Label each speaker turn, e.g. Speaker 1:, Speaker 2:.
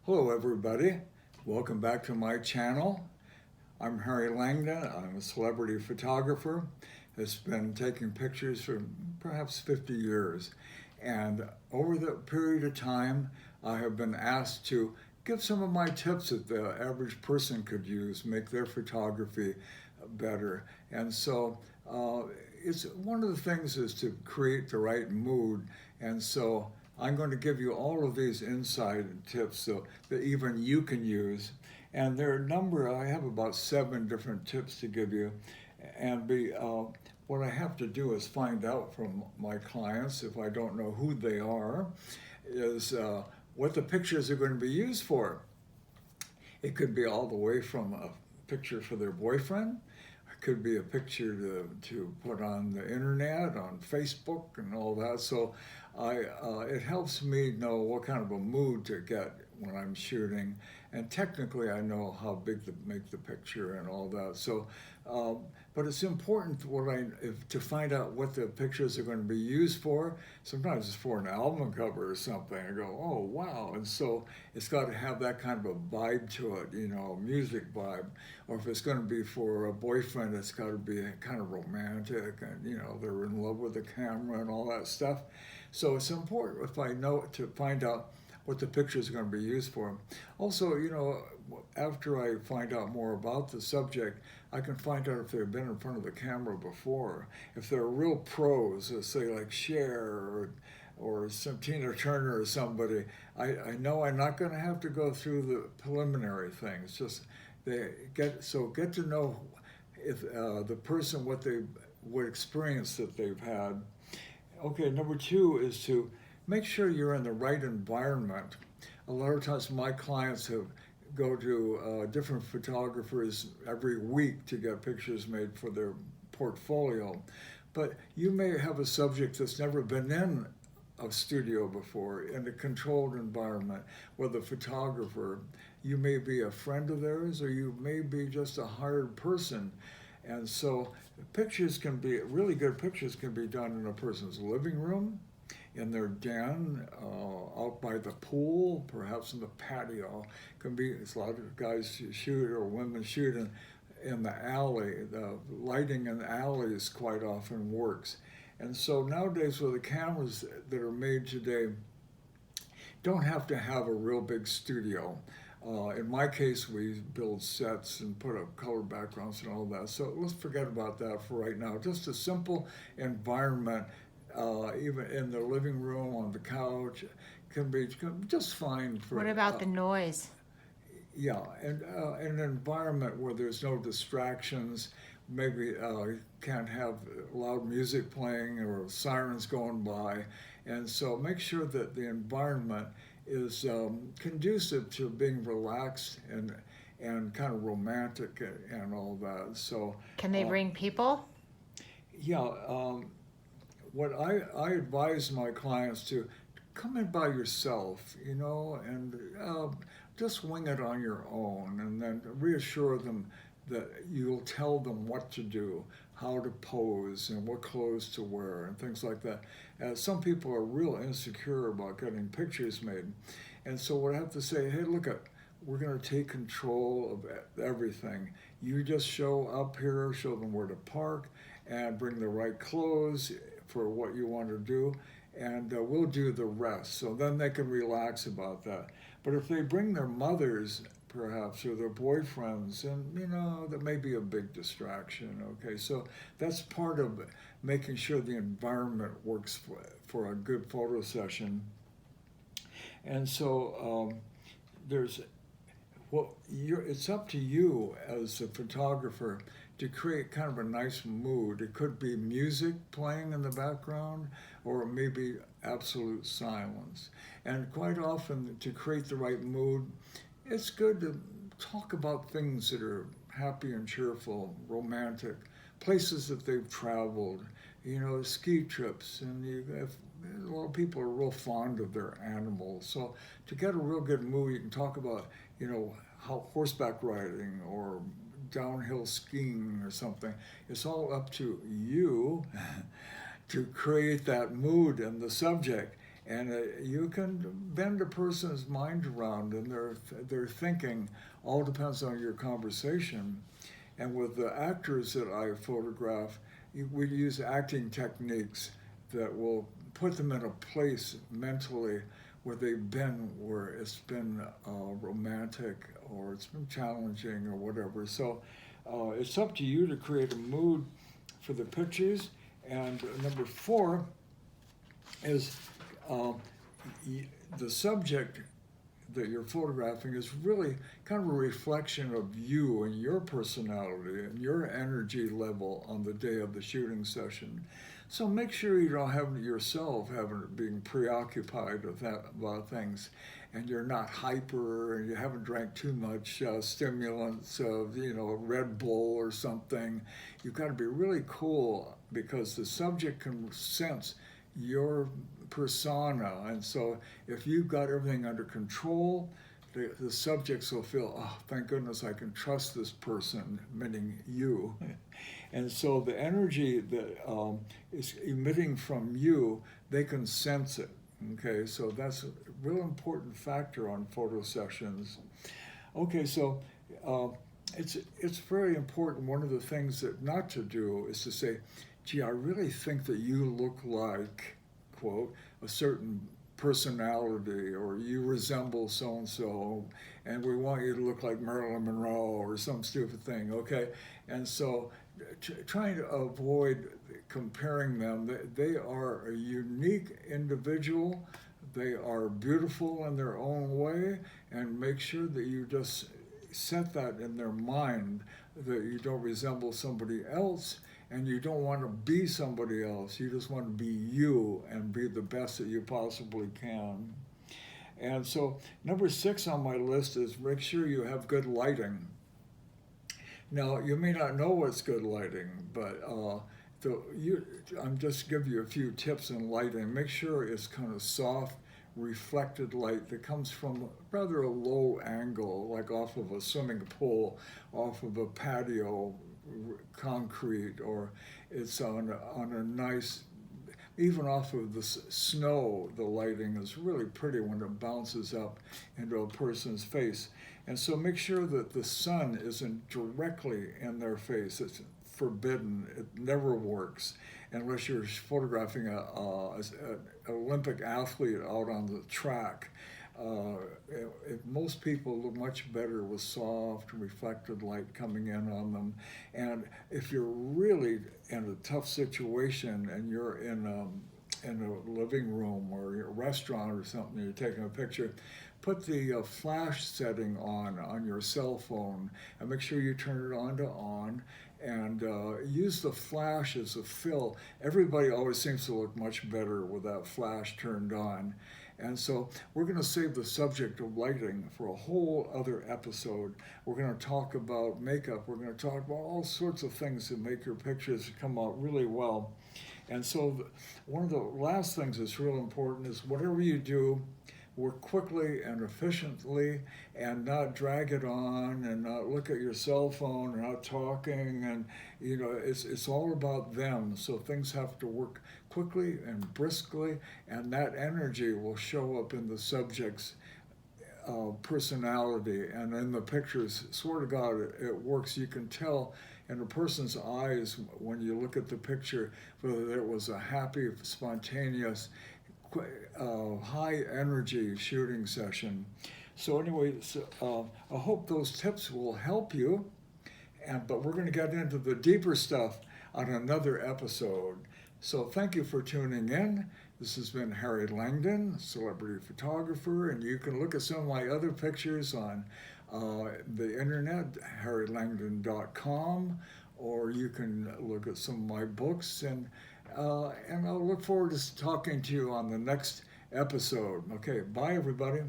Speaker 1: Hello everybody, welcome back to my channel. I'm Harry Langdon. I'm a celebrity photographer that's been taking pictures for perhaps 50 years. And over the period of time, I have been asked to give some of my tips that the average person could use, make their photography better. And so it's one of the things is to create the right mood. And so I'm going to give you all of these inside tips so that even you can use. And there are a number, I have about 7 different tips to give you. And what I have to do is find out from my clients, if I don't know who they are, is what the pictures are going to be used for. It could be all the way from a picture for their boyfriend. It could be a picture to put on the internet, on Facebook and all that. So it helps me know what kind of a mood to get when I'm shooting. And technically I know how big to make the picture and all that. So, but it's important to find out what the pictures are going to be used for. Sometimes it's for an album cover or something. I go, oh wow. And so it's got to have that kind of a vibe to it, music vibe. Or if it's going to be for a boyfriend, it's got to be kind of romantic and, they're in love with the camera and all that stuff. So it's important if I know to find out what the picture is going to be used for. Also, after I find out more about the subject, I can find out if they've been in front of the camera before. If they're real pros, let's say like Cher or some Tina Turner or somebody, I know I'm not going to have to go through the preliminary things. Just get to know if the person what experience that they've had. Okay, number 2 is to make sure you're in the right environment. A lot of times my clients go to different photographers every week to get pictures made for their portfolio. But you may have a subject that's never been in a studio before, in a controlled environment with a photographer. You may be a friend of theirs, or you may be just a hired person. And so really good pictures can be done in a person's living room, in their den, out by the pool, perhaps in the patio. A lot of guys shoot or women shoot in the alley. The lighting in the alleys quite often works. And so nowadays with the cameras that are made today, don't have to have a real big studio. In my case, we build sets and put up color backgrounds and all that. So let's forget about that for right now. Just a simple environment, even in the living room, on the couch, can be just fine.
Speaker 2: What about the noise?
Speaker 1: Yeah, and an environment where there's no distractions. Maybe you can't have loud music playing or sirens going by. And so make sure that the environment is conducive to being relaxed and kind of romantic and all that. So
Speaker 2: Can they bring people?
Speaker 1: yeah, what I advise my clients to come in by yourself, and just wing it on your own, and then reassure them that you'll tell them what to do, how to pose, and what clothes to wear, and things like that. Some people are real insecure about getting pictures made, and so what I have to say, hey, we're going to take control of everything. You just show up here, show them where to park, and bring the right clothes for what you want to do, and we'll do the rest. So then they can relax about that. But if they bring their mothers, perhaps, or their boyfriends, and that may be a big distraction. Okay, so that's part of making sure the environment works for a good photo session. And so it's up to you as a photographer to create kind of a nice mood. It could be music playing in the background, or maybe absolute silence. And quite often, to create the right mood, it's good to talk about things that are happy and cheerful, romantic, places that they've traveled, ski trips, and a lot of people are real fond of their animals. So to get a real good mood, you can talk about, how horseback riding or downhill skiing or something. It's all up to you to create that mood and the subject. And you can bend a person's mind around and their thinking. All depends on your conversation. And with the actors that I photograph, we use acting techniques that will put them in a place mentally where they've been, where it's been romantic or it's been challenging or whatever. So it's up to you to create a mood for the pictures. And number 4 is the subject that you're photographing is really kind of a reflection of you and your personality and your energy level on the day of the shooting session. So make sure you don't have yourself being preoccupied with that, about things, and you're not hyper, and you haven't drank too much stimulants of Red Bull or something. You've got to be really cool because the subject can sense your persona, and so if you've got everything under control, the subjects will feel, oh, thank goodness I can trust this person, meaning you. And so the energy that is emitting from you, they can sense it. Okay, so that's a real important factor on photo sessions. Okay, so it's very important. One of the things that not to do is to say, gee, I really think that you look like, quote, a certain personality, or you resemble so-and-so, and we want you to look like Marilyn Monroe or some stupid thing, okay? And so trying to avoid comparing them. They are a unique individual. They are beautiful in their own way, and make sure that you just set that in their mind, that you don't resemble somebody else, and you don't want to be somebody else. You just want to be you and be the best that you possibly can. And so number 6 on my list is make sure you have good lighting. Now, you may not know what's good lighting, but I'm just give you a few tips in lighting. Make sure it's kind of soft, reflected light that comes from rather a low angle, like off of a swimming pool, off of a patio, concrete, or it's on a nice, even off of the snow, the lighting is really pretty when it bounces up into a person's face. And so make sure that the sun isn't directly in their face. It's forbidden. It never works unless you're photographing an Olympic athlete out on the track. Most people look much better with soft, reflected light coming in on them. And if you're really in a tough situation and you're in a living room or a restaurant or something, you're taking a picture, put the flash setting on your cell phone and make sure you turn it on, and use the flash as a fill. Everybody always seems to look much better with that flash turned on. And so we're going to save the subject of lighting for a whole other episode. We're going to talk about makeup. We're going to talk about all sorts of things that make your pictures come out really well. And so one of the last things that's real important is whatever you do, work quickly and efficiently, and not drag it on, and not look at your cell phone, and not talking, and it's all about them. So things have to work quickly and briskly, and that energy will show up in the subject's personality and in the pictures. Swear to God, it works. You can tell in a person's eyes when you look at the picture whether it was a happy, spontaneous, high energy shooting session. So anyway, I hope those tips will help you, but we're going to get into the deeper stuff on another episode. So thank you for tuning in. This has been Harry Langdon, celebrity photographer, and you can look at some of my other pictures on the internet, harrylangdon.com, or you can look at some of my books, and I'll look forward to talking to you on the next episode. Okay, bye everybody.